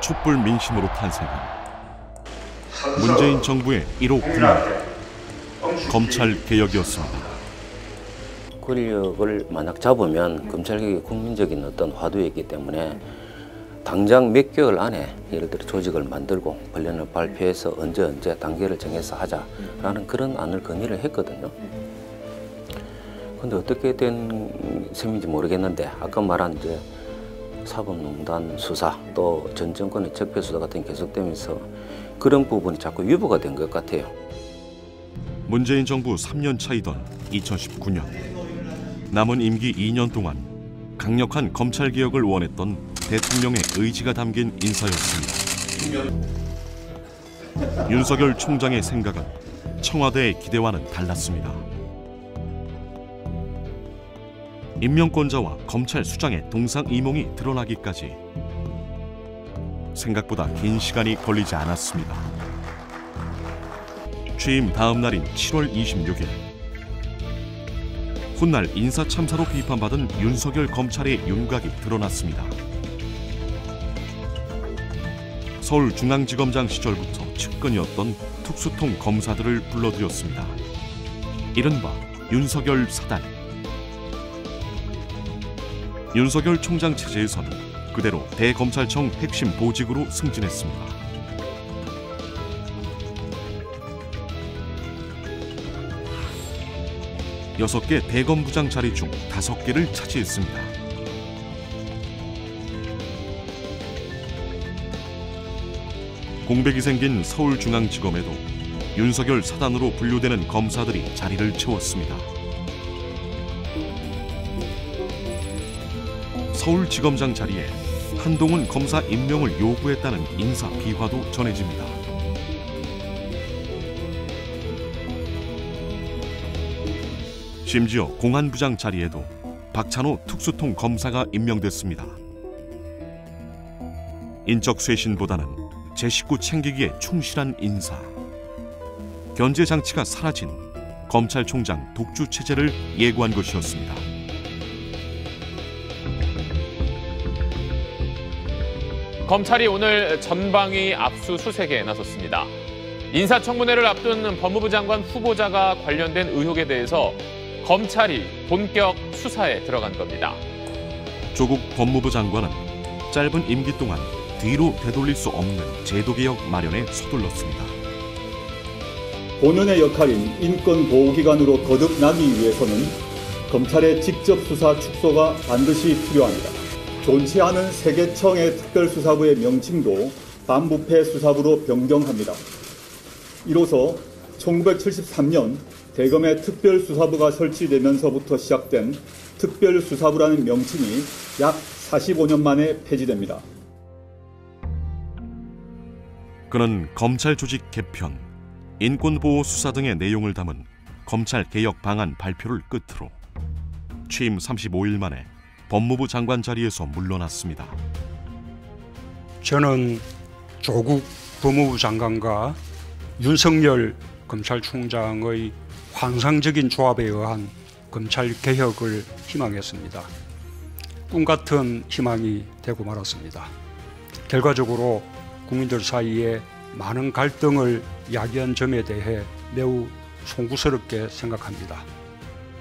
촛불 민심으로 탄생한 문재인 정부의 1호 군인 검찰개혁이었습니다. 권력을 만약 잡으면 검찰개혁이 국민적인 어떤 화두였기 때문에 당장 몇 개월 안에 예를 들어 조직을 만들고 관련을 발표해서 언제 단계를 정해서 하자라는 그런 안을 건의를 했거든요. 근데 어떻게 된 셈인지 모르겠는데 아까 말한 이제 사법농단 수사 또 전 정권의 적폐수사 같은 게 계속되면서 그런 부분이 자꾸 유보가 된 것 같아요. 문재인 정부 3년 차이던 2019년 남은 임기 2년 동안 강력한 검찰개혁을 원했던 대통령의 의지가 담긴 인사였습니다. 윤석열 총장의 생각은 청와대의 기대와는 달랐습니다. 임명권자와 검찰 수장의 동상이몽이 드러나기까지 생각보다 긴 시간이 걸리지 않았습니다. 취임 다음 날인 7월 26일 훗날 인사참사로 비판받은 윤석열 검찰의 윤곽이 드러났습니다. 서울중앙지검장 시절부터 측근이었던 특수통 검사들을 불러들였습니다. 이른바 윤석열 사단. 윤석열 총장 체제에서는 그대로 대검찰청 핵심 보직으로 승진했습니다. 여섯 개 대검부장 자리 중 5개를 차지했습니다. 공백이 생긴 서울중앙지검에도 윤석열 사단으로 분류되는 검사들이 자리를 채웠습니다. 서울지검장 자리에 한동훈 검사 임명을 요구했다는 인사 비화도 전해집니다. 심지어 공안부장 자리에도 박찬호 특수통 검사가 임명됐습니다. 인적 쇄신보다는 제 식구 챙기기에 충실한 인사. 견제 장치가 사라진 검찰총장 독주 체제를 예고한 것이었습니다. 검찰이 오늘 전방위 압수수색에 나섰습니다. 인사청문회를 앞둔 법무부 장관 후보자가 관련된 의혹에 대해서 검찰이 본격 수사에 들어간 겁니다. 조국 법무부 장관은 짧은 임기 동안 뒤로 되돌릴 수 없는 제도개혁 마련에 서둘렀습니다. 본연의 역할인 인권보호기관으로 거듭나기 위해서는 검찰의 직접 수사 축소가 반드시 필요합니다. 존치 않은 세계청의 특별수사부의 명칭도 반부패 수사부로 변경합니다. 이로써 1973년 대검의 특별수사부가 설치되면서부터 시작된 특별수사부라는 명칭이 약 45년 만에 폐지됩니다. 그는 검찰 조직 개편, 인권보호 수사 등의 내용을 담은 검찰 개혁 방안 발표를 끝으로 취임 35일 만에 법무부 장관 자리에서 물러났습니다. 저는 조국 법무부 장관과 윤석열 검찰총장의 환상적인 조합에 의한 검찰 개혁을 희망했습니다. 꿈같은 희망이 되고 말았습니다. 결과적으로 국민들 사이에 많은 갈등을 야기한 점에 대해 매우 송구스럽게 생각합니다.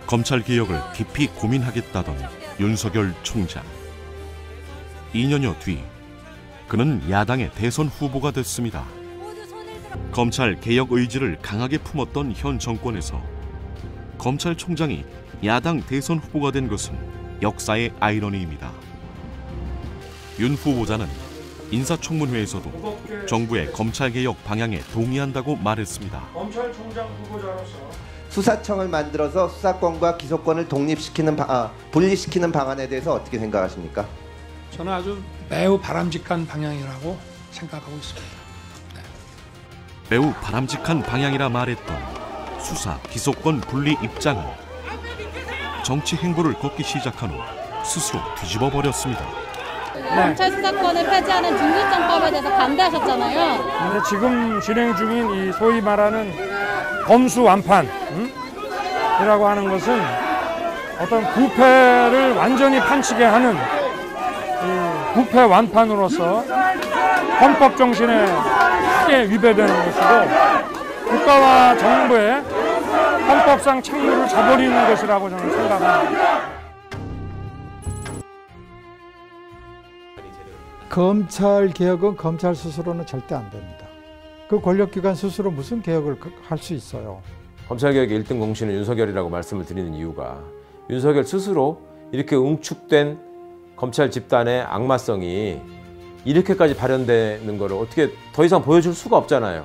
검찰 개혁을 깊이 고민하겠다던 윤석열 총장. 2년여 뒤 그는 야당의 대선 후보가 됐습니다. 검찰 개혁 의지를 강하게 품었던 현 정권에서 검찰총장이 야당 대선 후보가 된 것은 역사의 아이러니입니다. 윤 후보자는 인사청문회에서도 정부의 검찰개혁 방향에 동의한다고 말했습니다. 검찰총장 후보자로서 수사청을 만들어서 수사권과 기소권을 분리시키는 방안에 대해서 어떻게 생각하십니까? 저는 아주 매우 바람직한 방향이라고 생각하고 있습니다. 네. 매우 바람직한 방향이라 말했던 수사, 기소권 분리 입장은 정치 행보를 걷기 시작한 후 스스로 뒤집어 버렸습니다. 검찰 수사권을 폐지하는 중수청법에 대해서 반대하셨잖아요. 근데 지금 진행 중인 이 소위 말하는 검수 완판이라고 하는 것은 어떤 부패를 완전히 판치게 하는 이 부패 완판으로서 헌법 정신에 크게 위배되는 것이고 국가와 정부의 헌법상 책무를 저버리는 것이라고 저는 생각합니다. 검찰 개혁은 검찰 스스로는 절대 안 됩니다. 그 권력기관 스스로 무슨 개혁을 할 수 있어요. 검찰개혁의 1등 공신은 윤석열이라고 말씀을 드리는 이유가 윤석열 스스로 이렇게 응축된 검찰 집단의 악마성이 이렇게까지 발현되는 것을 어떻게 더 이상 보여줄 수가 없잖아요.